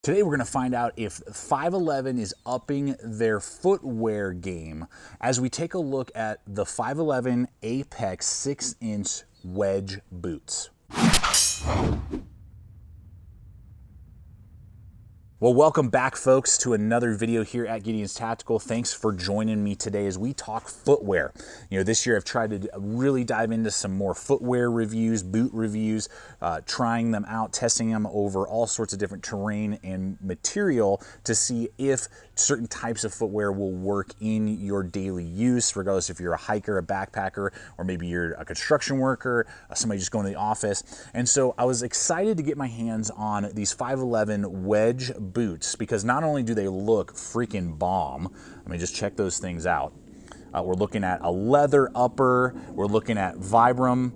Today we're going to find out if 511 is upping their footwear game as we take a look at the 511 Apex 6-inch wedge boots. Well, welcome back, folks, to another video here at Gideonstactical. Thanks for joining me today as we talk footwear. You know, this year I've tried to really dive into some more footwear reviews, boot reviews, trying them out, testing them over all sorts of different terrain and material to see if certain types of footwear will work in your daily use, regardless if you're a hiker, a backpacker, or maybe you're a construction worker, somebody just going to the office. And so I was excited to get my hands on these 511 wedge boots because not only do they look freaking bomb, I mean, just check those things out. We're looking at a leather upper, we're looking at Vibram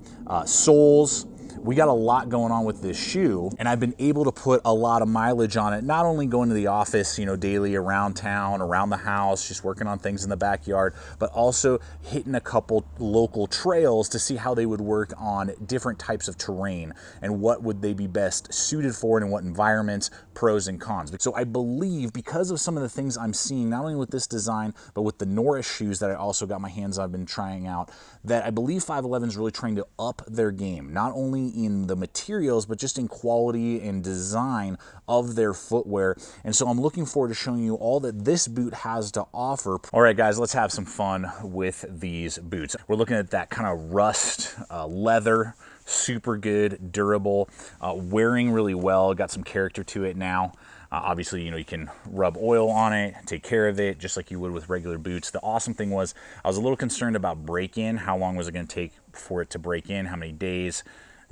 soles. We got a lot going on with this shoe, and I've been able to put a lot of mileage on it, not only going to the office, you know, daily, around town, around the house, just working on things in the backyard, but also hitting a couple local trails to see how they would work on different types of terrain and what would they be best suited for and in what environments, pros and cons. So I believe because of some of the things I'm seeing, not only with this design, but with the Norris shoes that I also got my hands on, I've been trying out, that I believe 511 is really trying to up their game, not only in the materials, but just in quality and design of their footwear. And so I'm looking forward to showing you all that this boot has to offer. All right, guys, let's have some fun with these boots. We're looking at that kind of rust leather, super good, durable, wearing really well, got some character to it now. Obviously, you know, you can rub oil on it, take care of it, just like you would with regular boots. The awesome thing was I was a little concerned about break-in. How long was it going to take for it to break in? How many days?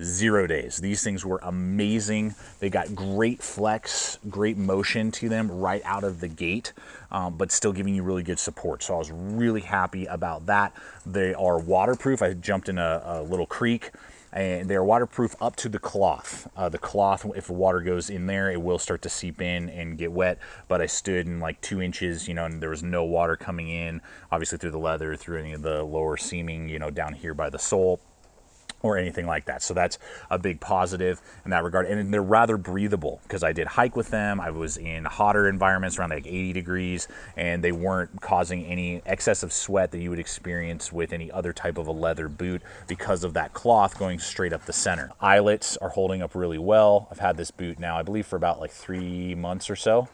0 days. These things were amazing. They got great flex, great motion to them right out of the gate, but still giving you really good support. So I was really happy about that. They are waterproof. I jumped in a little creek, and they're waterproof up to the cloth. The cloth, if the water goes in there, it will start to seep in and get wet, but I stood in like 2 inches, you know, and there was no water coming in, obviously through the leather, through any of the lower seaming, you know, down here by the sole, or anything like that. So that's a big positive in that regard. And they're rather breathable because I did hike with them. I was in hotter environments around like 80 degrees, and they weren't causing any excessive sweat that you would experience with any other type of a leather boot because of that cloth going straight up the center. Eyelets are holding up really well. I've had this boot now, I believe, for about like 3 months or so,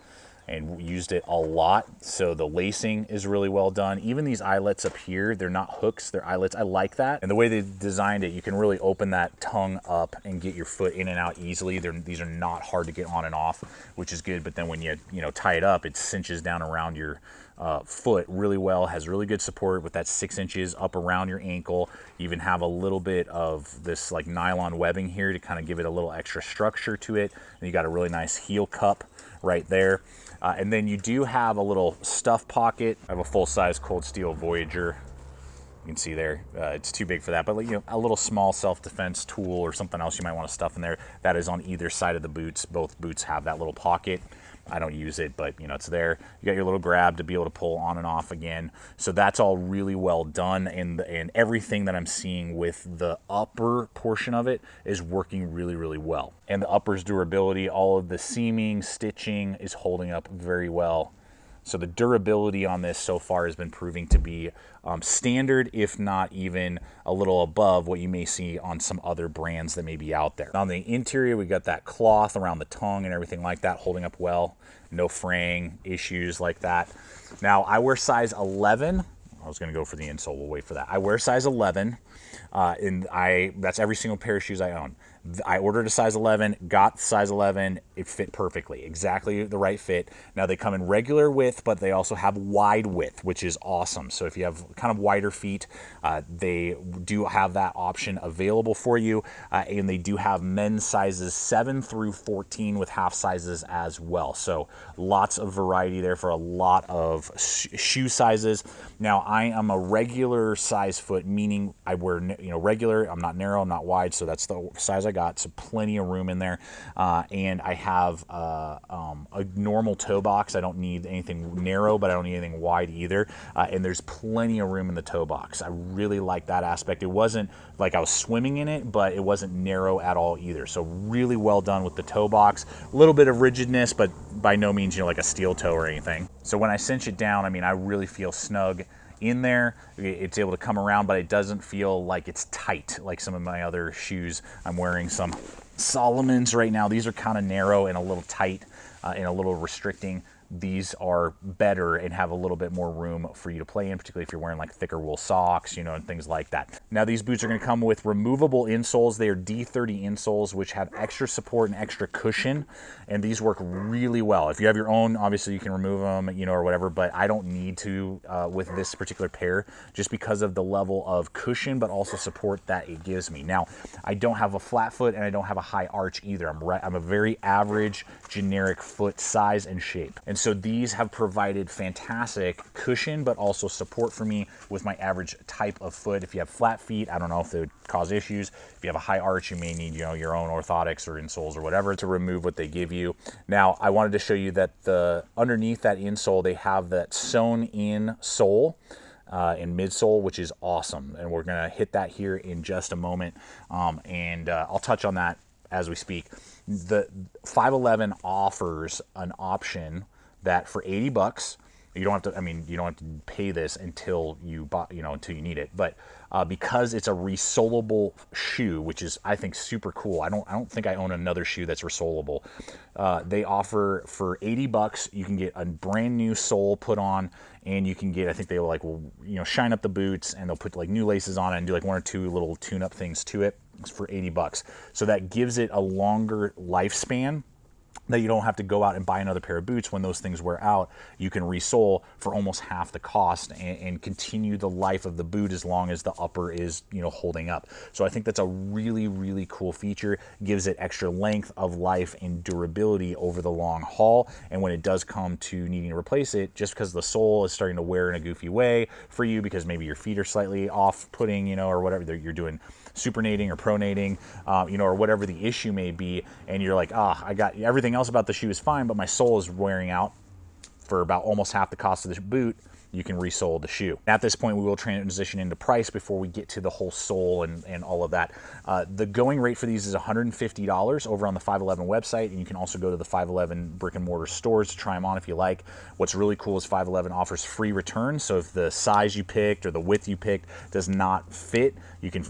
and used it a lot. So the lacing is really well done. Even these eyelets up here, they're not hooks, they're eyelets. I like that. And the way they designed it, you can really open that tongue up and get your foot in and out easily. These are not hard to get on and off, which is good. But then when you tie it up, it cinches down around your foot really well, has really good support with that 6 inches up around your ankle. You even have a little bit of this like nylon webbing here to kind of give it a little extra structure to it. And you got a really nice heel cup right there. And then you do have a little stuff pocket. I have a full-size Cold Steel Voyager. You can see there, it's too big for that, but you know, a little small self-defense tool or something else you might want to stuff in there. That is on either side of the boots. Both boots have that little pocket. I don't use it, but you know, it's there. You got your little grab to be able to pull on and off again. So that's all really well done, and everything that I'm seeing with the upper portion of it is working really, really well. And the upper's durability, all of the seaming, stitching is holding up very well. So the durability on this so far has been proving to be standard, if not even a little above what you may see on some other brands that may be out there. On the interior, we got that cloth around the tongue and everything like that holding up well. No fraying issues like that. Now, I wear size 11. I was going to go for the insole. We'll wait for that. I wear size 11, and that's every single pair of shoes I own. I ordered a size 11, got size 11, it fit perfectly, exactly the right fit. Now they come in regular width, but they also have wide width, which is awesome. So if you have kind of wider feet, they do have that option available for you. And they do have men's sizes 7 through 14 with half sizes as well. So lots of variety there for a lot of shoe sizes. Now I am a regular size foot, meaning I wear regular, I'm not narrow, I'm not wide, so that's the size I got. got plenty of room in there, and I have a normal toe box. I don't need anything narrow, but I don't need anything wide either, and there's plenty of room in the toe box. I really like that aspect. It wasn't like I was swimming in it, but it wasn't narrow at all either. So really well done with the toe box. A little bit of rigidness, but by no means, you know, like a steel toe or anything. So when I cinch it down, I mean, I really feel snug in there. It's able to come around, but it doesn't feel like it's tight like some of my other shoes. I'm wearing some Solomons right now. These are kind of narrow and a little tight and a little restricting. These are better and have a little bit more room for you to play in, particularly if you're wearing like thicker wool socks, you know, and things like that. Now these boots are going to come with removable insoles. They are D30 insoles, which have extra support and extra cushion, and these work really well. If you have your own, obviously you can remove them, you know, or whatever, but I don't need to with this particular pair, just because of the level of cushion, but also support that it gives me. Now, I don't have a flat foot and I don't have a high arch either. I'm a very average, generic foot size and shape. And so these have provided fantastic cushion, but also support for me with my average type of foot. If you have flat feet, I don't know if they would cause issues. If you have a high arch, you may need, you know, your own orthotics or insoles or whatever to remove what they give you. Now, I wanted to show you that underneath that insole, they have that sewn in sole in midsole, which is awesome. And we're gonna hit that here in just a moment. I'll touch on that as we speak. The 511 offers an option that for 80 bucks, you don't have to, I mean, you don't have to pay this until you buy, you know, until you need it. But because it's a resolable shoe, which is, I think, super cool. I don't think I own another shoe that's resolable. They offer for 80 bucks, you can get a brand new sole put on, and you can get, I think they will, like, will, you know, shine up the boots, and they'll put like new laces on it and do like one or two little tune-up things to it. It's for 80 bucks. So that gives it a longer lifespan, that you don't have to go out and buy another pair of boots when those things wear out. You can resole for almost half the cost and continue the life of the boot as long as the upper is, you know, holding up. So I think that's a really, really cool feature. Gives it extra length of life and durability over the long haul. And when it does come to needing to replace it, just because the sole is starting to wear in a goofy way for you, because maybe your feet are slightly off-putting, you know, or whatever, you're doing supernating or pronating, you know, or whatever the issue may be, and you're like, I got everything else about the shoe is fine, but my sole is wearing out for about almost half the cost of the boot, you can resole the shoe. At this point, we will transition into price before we get to the whole sole and all of that. The going rate for these is $150 over on the 511 website, and you can also go to the 511 brick and mortar stores to try them on if you like. What's really cool is 511 offers free returns, so if the size you picked or the width you picked does not fit, you can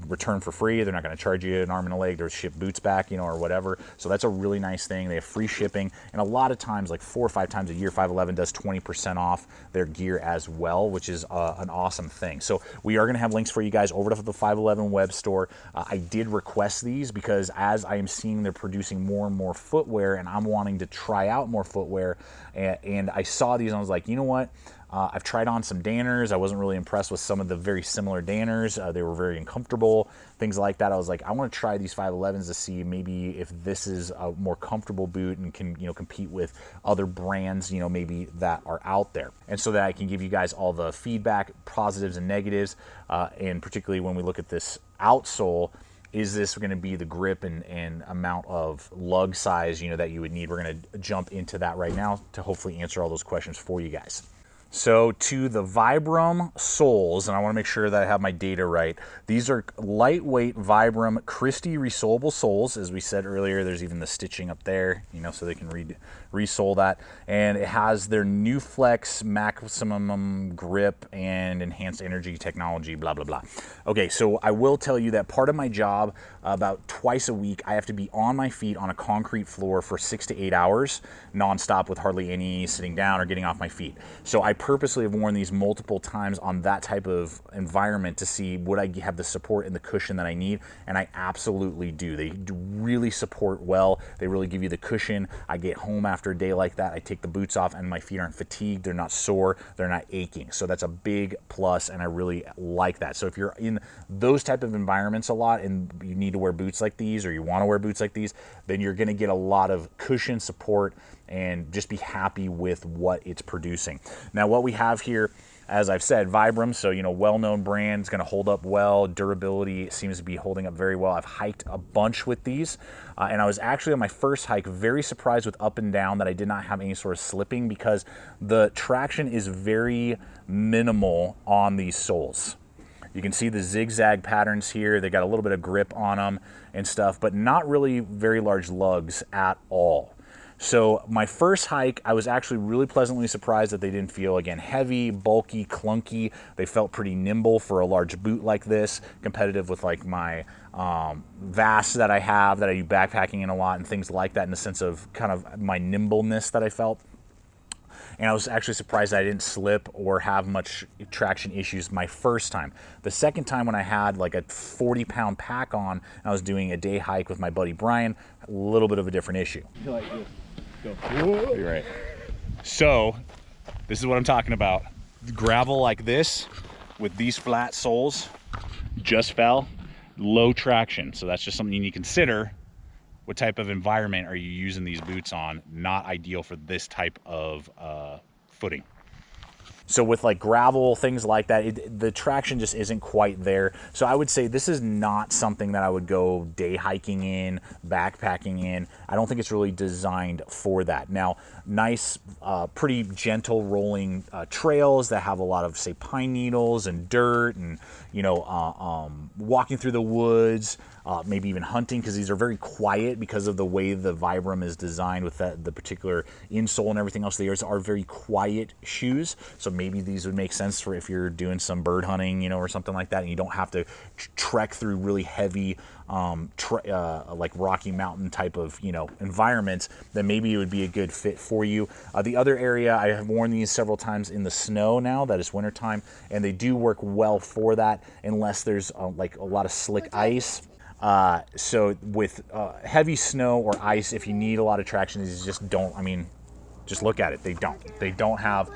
return for free. They're not going to charge you an arm and a leg to ship boots back, you know, or whatever. So that's a really nice thing. They have free shipping, and a lot of times, like 4 or 5 times a year, 511 does 20% off their gear as well, which is an awesome thing. So we are going to have links for you guys over to the 511 web store. I did request these because as I am seeing they're producing more and more footwear, and I'm wanting to try out more footwear, and I saw these and I was like, you know what? I've tried on some Danners. I wasn't really impressed with some of the very similar Danners. They were very uncomfortable, things like that. I was like, I want to try these 511s to see maybe if this is a more comfortable boot and can, you know, compete with other brands, you know, maybe that are out there. And so that I can give you guys all the feedback, positives and negatives, and particularly when we look at this outsole, is this going to be the grip and amount of lug size, you know, that you would need? We're going to jump into that right now to hopefully answer all those questions for you guys. So to the Vibram soles, and I want to make sure that I have my data right. These are lightweight Vibram Christie resolable soles. As we said earlier, there's even the stitching up there, you know, so they can resole that. And it has their new Flex maximum grip and enhanced energy technology, blah, blah, blah. Okay, so I will tell you that part of my job, about twice a week, I have to be on my feet on a concrete floor for 6 to 8 hours, nonstop, with hardly any sitting down or getting off my feet. So I purposely have worn these multiple times on that type of environment to see would I have the support and the cushion that I need, and I absolutely do. They do really support well. They really give you the cushion. I get home after a day like that, I take the boots off and my feet aren't fatigued, they're not sore, they're not aching. So that's a big plus, and I really like that. So if you're in those type of environments a lot and you need to wear boots like these, or you want to wear boots like these, then you're going to get a lot of cushion support and just be happy with what it's producing. Now what we have here, As I've said, Vibram, so, you know, well-known brand, is going to hold up well. Durability seems to be holding up very well. I've hiked a bunch with these, and I was actually on my first hike very surprised with up and down that I did not have any sort of slipping, because the traction is very minimal on these soles. You can see the zigzag patterns here. They got a little bit of grip on them and stuff, but not really very large lugs at all. So my first hike, I was actually really pleasantly surprised that they didn't feel, again, heavy, bulky, clunky. They felt pretty nimble for a large boot like this, competitive with like my Vast that I have, that I do backpacking in a lot and things like that, in the sense of kind of my nimbleness that I felt. And I was actually surprised that I didn't slip or have much traction issues my first time. The second time, when I had like a 40-pound pack on, and I was doing a day hike with my buddy Brian, a little bit of a different issue. Like this. Go. You're right. So this is what I'm talking about. Gravel like this with these flat soles just fell, low traction. So that's just something you need to consider. What type of environment are you using these boots on? Not ideal for this type of footing. So with like gravel, things like that, the traction just isn't quite there. So I would say this is not something that I would go day hiking in, backpacking in. I don't think it's really designed for that. Now, nice, pretty gentle rolling trails that have a lot of, say, pine needles and dirt, and, you know, walking through the woods, maybe even hunting, because these are very quiet because of the way the Vibram is designed with the particular insole and everything else. These are very quiet shoes, so maybe these would make sense for if you're doing some bird hunting, you know, or something like that, and you don't have to trek through really heavy, like Rocky Mountain type of, you know, environments. Then maybe it would be a good fit for you. The other area, I have worn these several times in the snow now that it's wintertime, and they do work well for that, unless there's like a lot of slick ice. So with heavy snow or ice, if you need a lot of traction, these just don't, I mean, just look at it. They don't have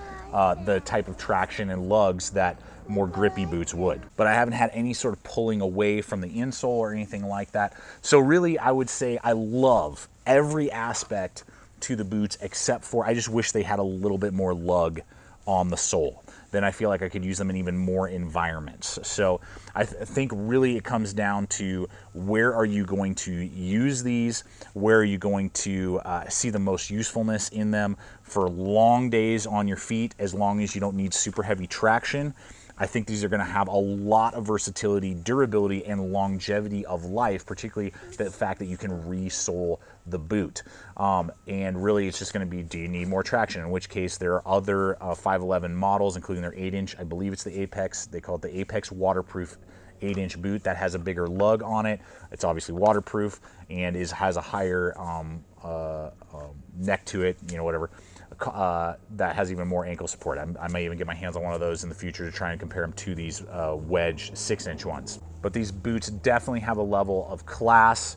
the type of traction and lugs that more grippy boots would. But I haven't had any sort of pulling away from the insole or anything like that. So really, I would say I love every aspect to the boots, except for I just wish they had a little bit more lug on the sole. Then I feel like I could use them in even more environments. So I think really it comes down to, where are you going to use these? Where are you going to see the most usefulness in them for long days on your feet, as long as you don't need super heavy traction? I think these are going to have a lot of versatility, durability, and longevity of life, particularly the fact that you can re-sole the boot. And really, it's just going to be, do you need more traction? In which case, there are other 511 models, including their 8-inch. I believe it's the Apex. They call it the Apex Waterproof 8-inch boot that has a bigger lug on it. It's obviously waterproof and has a higher neck to it, you know, whatever. That has even more ankle support. I may even get my hands on one of those in the future to try and compare them to these Wedge 6-inch ones. But these boots definitely have a level of class,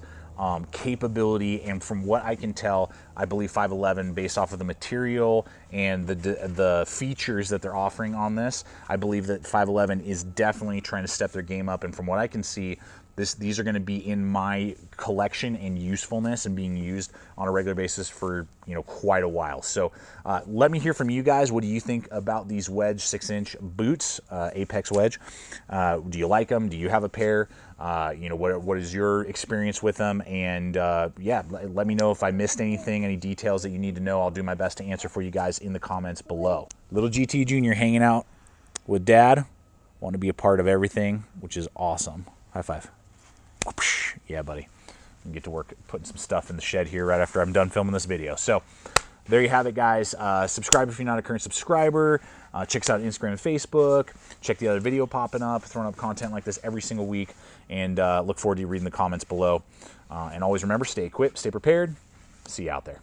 capability, and from what I can tell, I believe 511, based off of the material and the features that they're offering on this, I believe that 511 is definitely trying to step their game up. And from what I can see, these are going to be in my collection and usefulness and being used on a regular basis for, you know, quite a while. So let me hear from you guys. What do you think about these Wedge 6-inch boots, Apex Wedge? Do you like them? Do you have a pair? You know, what is your experience with them? And yeah, let me know if I missed anything, any details that you need to know. I'll do my best to answer for you guys in the comments below. Little GT Jr. hanging out with Dad. Want to be a part of everything, which is awesome. High five. Yeah, buddy. And get to work putting some stuff in the shed here right after I'm done filming this video. So there you have it, guys. Subscribe if you're not a current subscriber. Check us out on Instagram and Facebook. Check the other video popping up, throwing up content like this every single week. And look forward to you reading the comments below. And always remember, stay equipped, stay prepared. See you out there.